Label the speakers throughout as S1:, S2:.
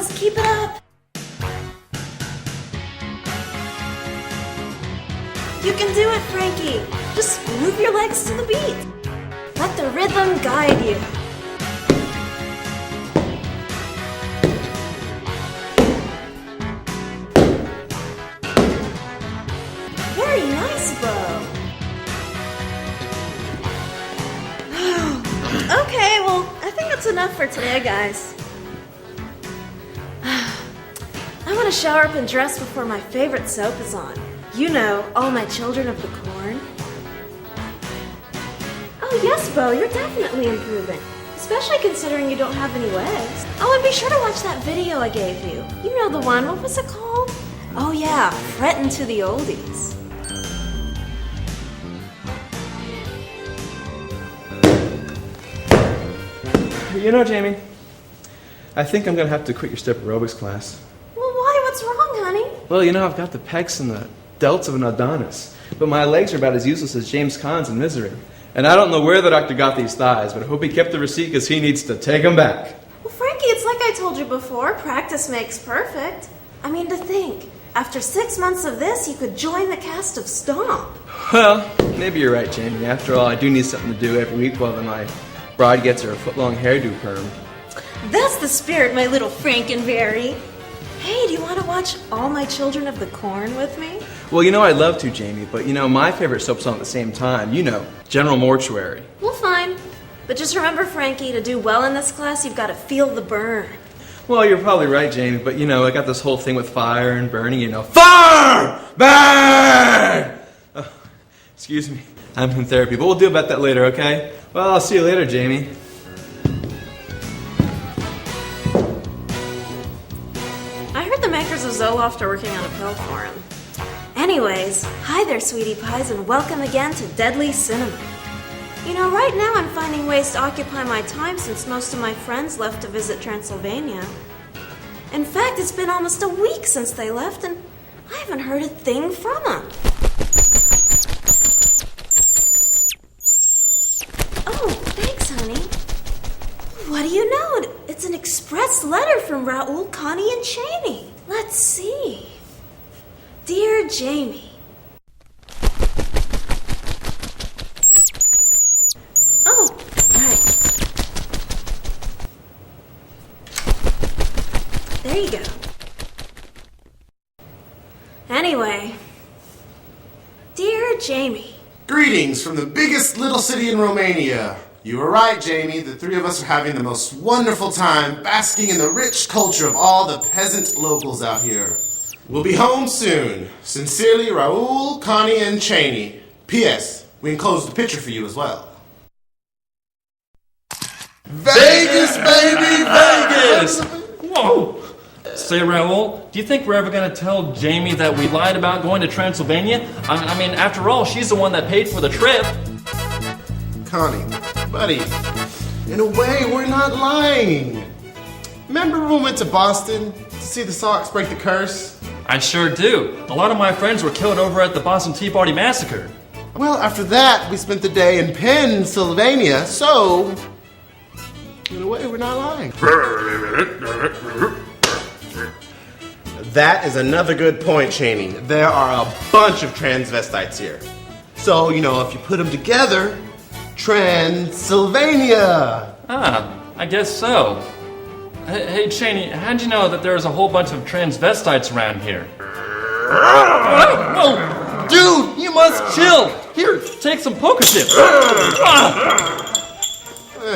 S1: goes! Keep it up! You can do it, Frankie! Just move your legs to the beat! Let the rhythm guide you! Very nice, Bo! Okay, well, I think that's enough for today, guys. I want to shower up and dress before my favorite soap is on. You know, All My Children of the Corn. Oh yes, Bo, you're definitely improving. Especially considering you don't have any legs. Oh, and be sure to watch that video I gave you. You know the one, what was it called? Oh yeah, Frettin' to the Oldies.
S2: You know, Jamie, I think I'm going to have to quit your step aerobics class.
S1: Well, why? What's wrong, honey?
S2: Well, you know, I've got the pecs and the delts of an Adonis, but my legs are about as useless as James Caan's in Misery. And I don't know where the doctor got these thighs, but I hope he kept the receipt because he needs to take them back.
S1: Well, Frankie, it's like I told you before, practice makes perfect. I mean, to think, after 6 months of this, you could join the cast of Stomp.
S2: Well, maybe you're right, Jamie. After all, I do need something to do every week while my bride gets her foot-long hairdo perm.
S1: That's the spirit, my little Frankenberry. Hey, do you want to watch All My Children of the Corn with me?
S2: Well, you know, I'd love to, Jamie, but you know, my favorite soap's on at the same time. You know, General Mortuary.
S1: Well, fine. But just remember, Frankie, to do well in this class, you've got to feel the burn.
S2: Well, you're probably right, Jamie, but you know, I got this whole thing with fire and burning, you know. Fire! Burn! Oh, excuse me, I'm in therapy, but we'll deal about that later, okay? Well, I'll see you later, Jamie.
S1: I heard the makers of Zoloft are working on a pill for him. Anyways, hi there, sweetie pies, and welcome again to Deadly Cinema. You know, right now I'm finding ways to occupy my time since most of my friends left to visit Transylvania. In fact, it's been almost a week since they left, and I haven't heard a thing from them. Oh, thanks, honey. What do you know? It's an express letter from Raoul, Connie, and Cheney. Let's see. Dear Jamie. Oh, right. There you go. Anyway. Dear Jamie.
S3: Greetings from the biggest little city in Romania. You were right, Jamie. The three of us are having the most wonderful time basking in the rich culture of all the peasant locals out here. We'll be home soon. Sincerely, Raoul, Connie, and Cheney. P.S. We enclosed a picture for you as well. Vegas, baby, Vegas!
S4: Whoa! Say, Raoul, do you think we're ever going to tell Jamie that we lied about going to Transylvania? I mean, after all, she's the one that paid for the trip.
S3: Connie, buddy, in a way, we're not lying. Remember when we went to Boston to see the Sox break the curse?
S4: I sure do. A lot of my friends were killed over at the Boston Tea Party Massacre.
S3: Well, after that, we spent the day in Pennsylvania, so in a way, we're not lying. That is another good point, Cheney. There are a bunch of transvestites here. So, you know, if you put them together, Transylvania!
S4: Ah, I guess so. Hey, Cheney, how'd you know that there's a whole bunch of transvestites around here? Oh, dude, you must chill. Here, take some poker chips.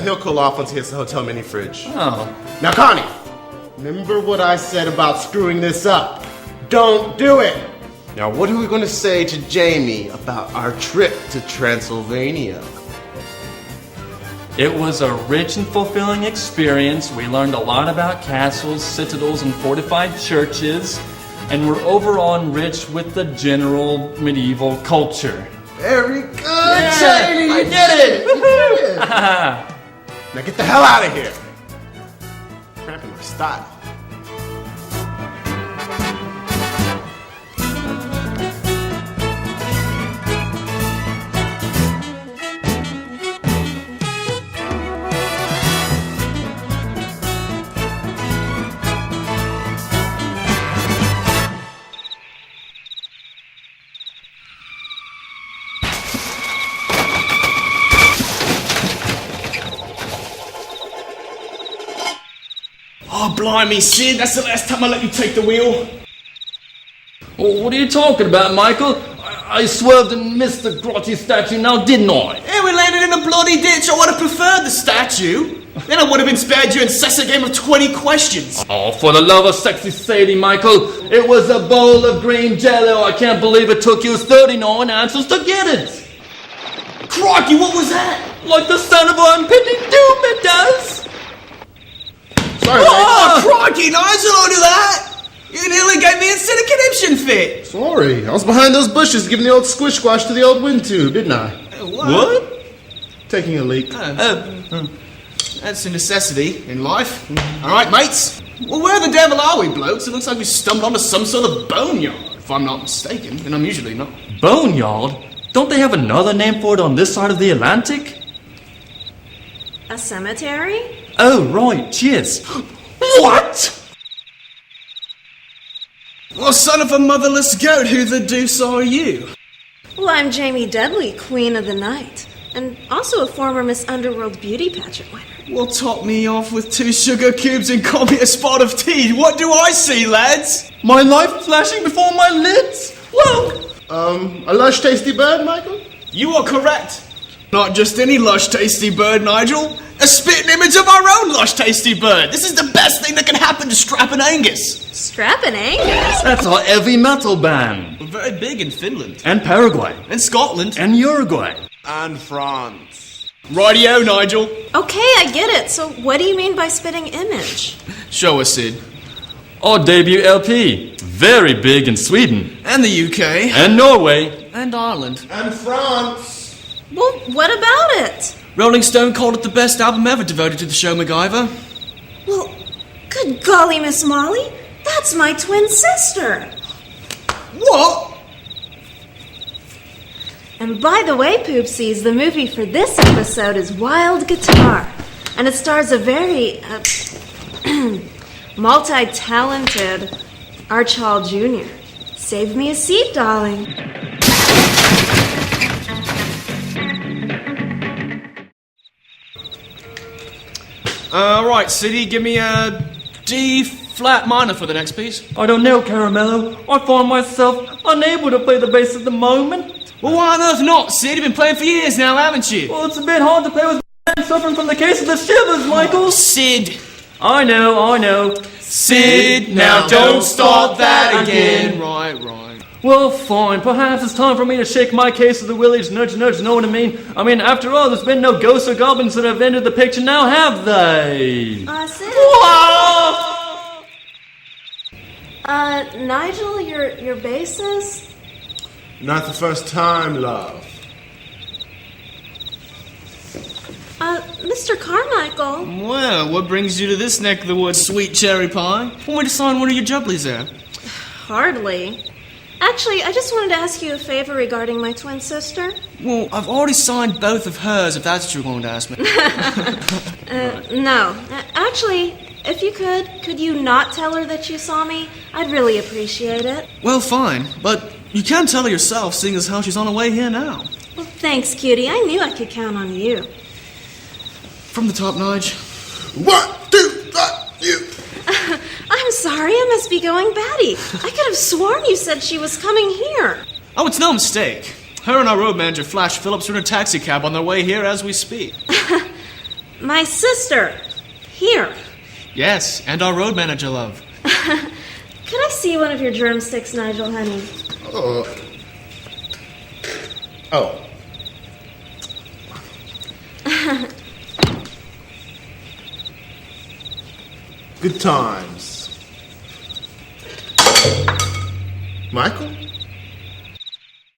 S3: He'll cool off once he hits the hotel mini fridge.
S4: Oh.
S3: Now, Connie, remember what I said about screwing this up. Don't do it. Now, what are we going to say to Jamie about our trip to Transylvania?
S4: It was a rich and fulfilling experience. We learned a lot about castles, citadels, and fortified churches, and we're overall enriched with the general medieval culture.
S3: Very good,
S4: Yeah,
S3: Cheney!
S4: I did it!
S3: You did it! Now get the hell out of here! Cramping my style.
S5: Oh, blimey, Sid, that's the last time I let you take the wheel.
S4: Oh, what are you talking about, Michael? I swerved and missed the grotty statue now, didn't I?
S5: Yeah, we landed in a bloody ditch. I would have preferred the statue. Then I would have been spared your incessant game of 20 questions.
S4: Oh, for the love of sexy Sadie, Michael. It was a bowl of green jello. I can't believe it took you 39 answers to get it.
S5: Crikey, what was that?
S4: Like the son of impending doom it does.
S3: Sorry,
S5: Oh, crikey, Nigel, don't do that. You nearly gave me a instant conniption fit.
S3: Sorry, I was behind those bushes giving the old squish squash to the old wind tube, didn't I?
S5: What?
S3: Taking a leak.
S5: That's a necessity in life. All right, mates. Well, where the devil are we, blokes? It looks like we stumbled onto some sort of boneyard. If I'm not mistaken, and I'm usually not.
S4: Boneyard? Don't they have another name for it on this side of the Atlantic?
S1: A cemetery?
S4: Oh, right, cheers. What?
S5: Well, son of a motherless goat, who the deuce are you?
S1: Well, I'm Jami Deadly, Queen of the Night, and also a former Miss Underworld beauty pageant winner.
S5: Well, top me off with 2 sugar cubes and call me a spot of tea. What do I see, lads?
S4: My life flashing before my lids? Whoa!
S3: A lush, tasty bird, Michael?
S5: You are correct. Not just any lush, tasty bird, Nigel. A spitting image of our own lush, tasty bird. This is the best thing that can happen to Strappin' Angus.
S1: Strappin' Angus?
S4: That's our heavy metal band.
S5: We're very big in Finland.
S4: And Paraguay.
S5: And Scotland.
S4: And Uruguay.
S3: And France.
S5: Rightio, Nigel.
S1: Okay, I get it. So what do you mean by spitting image?
S5: Show us, Sid.
S4: Our debut LP. Very big in Sweden.
S5: And the UK.
S4: And Norway.
S5: And Ireland.
S3: And France.
S1: Well, what about it?
S5: Rolling Stone called it the best album ever devoted to the show MacGyver.
S1: Well, good golly, Miss Molly. That's my twin sister.
S5: What?
S1: And by the way, Poopsies, the movie for this episode is Wild Guitar. And it stars a very, multi-talented Archhall Jr. Save me a seat, darling.
S5: Right, Siddy, give me a D flat minor for the next piece.
S4: I don't know, Caramello. I find myself unable to play the bass at the moment.
S5: Well, why on earth not, Sid? You've been playing for years now, haven't you?
S4: Well, it's a bit hard to play with suffering from the case of the shivers, Michael.
S5: Oh, Sid.
S4: I know.
S5: Sid, now don't start that again. Right.
S4: Well, fine. Perhaps it's time for me to shake my case of the willies. Nudge, know what I mean? I mean, after all, there's been no ghosts or goblins that have entered the picture now, have they?
S1: Sid?
S4: Whoa!
S1: Nigel, your bassist?
S3: Not the first time, love.
S1: Mr. Carmichael.
S5: Well, what brings you to this neck of the woods, sweet cherry pie? Want me to sign one of your jubblies there?
S1: Hardly. Actually, I just wanted to ask you a favor regarding my twin sister.
S5: Well, I've already signed both of hers, if that's what you're going to ask me.
S1: No. Actually, if you could you not tell her that you saw me? I'd really appreciate it.
S5: Well, fine, but you can tell her yourself, seeing as how she's on her way here now.
S1: Well, thanks, cutie. I knew I could count on you.
S5: From the top, Nige.
S3: 1, 2, 3, you.
S1: I'm sorry, I must be going batty. I could have sworn you said she was coming here.
S5: Oh, it's no mistake. Her and our road manager, Flash Phillips, are in a taxi cab on their way here as we speak.
S1: My sister. Here.
S5: Yes, and our road manager, love.
S1: Could I see one of your drumsticks, Nigel, honey?
S3: Oh. Good times. Michael?